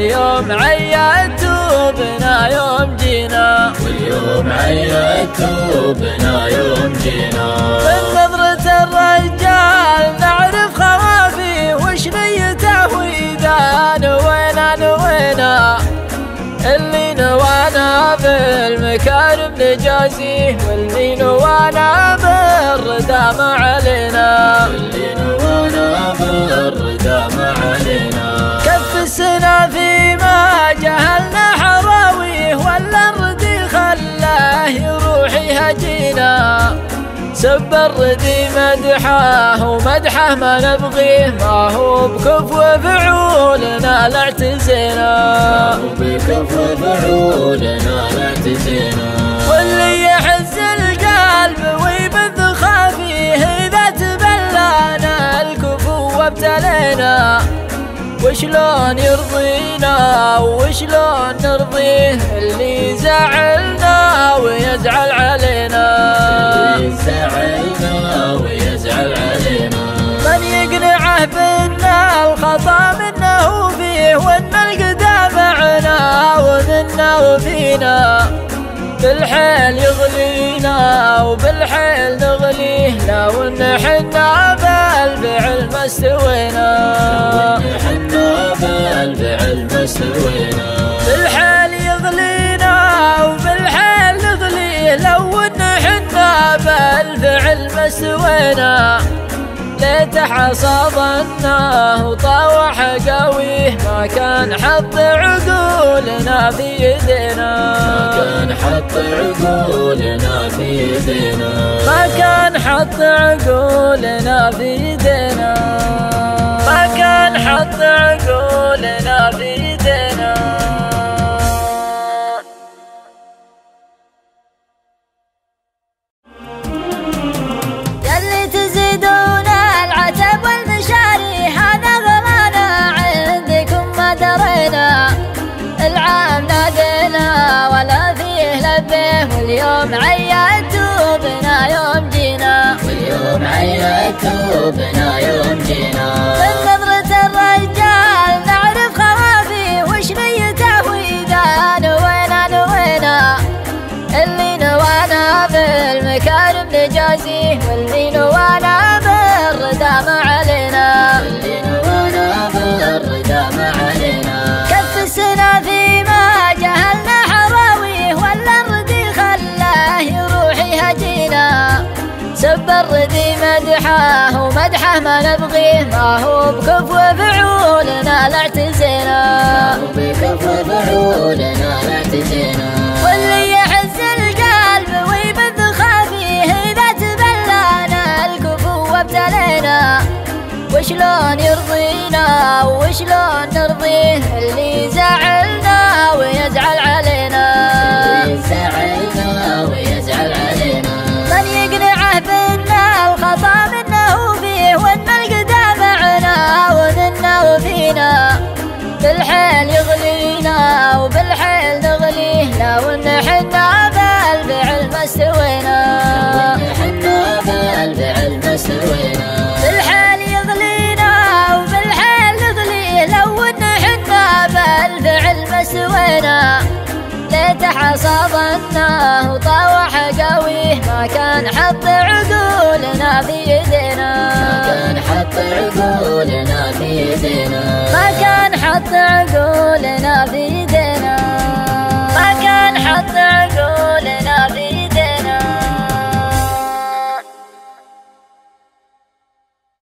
واليوم عيدتوا بنا يوم جينا، واليوم عيدتوا بنا يوم جينا. من نظرة الرجال نعرف خوافيه وش نيته وإذا نوينا نوينا، اللي نوانا بالمكارم نجازيه، واللي نوانا بالردى ما علينا، واللي نوانا بالردى ما علينا. كف السنة فيما جهلنا حراويه، ولا الردي خلاه يروح يهجينا، سب الردي مدحه ومدحه ما نبغيه، ما هو بكفو فعولنا لا اعتزينا، ما هو بكفو فعولنا لا اعتزينا. واللي يحز القلب ويبث خافيه، إذا تبلانا الكفو وابتلينا، وشلون يرضينا وشلون نرضيه، اللي زعلنا ويزعل علينا، اللي زعلنا ويزعل علينا. من يقنعه بأن الخطا منه فيه، وأن القدام معنا ومنا وفينا، بالحيل يغلينا وبالحيل نغليه، لو ان حنا بالفعل ما استوينا، حنا بالفعل ما استوينا. بالحيل يغلينا وبالحيل نغليه، لو ان حنا بالفعل ما استوينا، ليته حصادناه وطاوح قويه، ما كان حط عقولنا في يدينا، ما كان حط عقولنا في يدينا، ما كان حط عقولنا في يدينا، ما كان حط عقولنا في يدينا. يلي تزيدون العتب والمشاري، هذا غلانا عندكم ما درينا، العام نادينا ولا فيه لبيه، واليوم عيدتوا بنا يوم جينا، واليوم عيدتوا بنا يوم جينا. من نظرة الرجال نعرف خوافيه وش نيته وإذا نوينا نوينا، اللي نوانا بالمكارم نجازيه، واللي نوانا بالردى ما علينا، واللي نوانا بالردى ما علينا. كف السنة فيما جهلنا حراويه، ولا الردي خلاه يروح يهجينا، سب الردي مدحه ومدحه ما نبغيه، ما هو بكفو فعولنا لا اعتزينا، ما هو بكفو فعولنا لا اعتزينا. واللي يحز القلب ويبث خافيه، إذا تبلانا الكفو وابتلينا، وشلون يرضينا وشلون نرضيه، اللي زعلنا ويزعل علينا، اللي زعلنا ويزعل علينا. من يقنعه بأن الخطا منه فيه، وأن القدام معنا ومنا وفينا، بالحيل يغلينا وبالحيل نغليه، لو ان حنا بالفعل ما استوينا، حنا بالفعل ما استوينا. بالحيل يغلينا وبالحيل نغليه، لو ان حنا بالفعل ما استوينا، ليته حصادناه وطاوح قويه، ما كان حط عقولنا في يدينا، ما كان حط عقولنا في يدينا، ما كان حط عقولنا في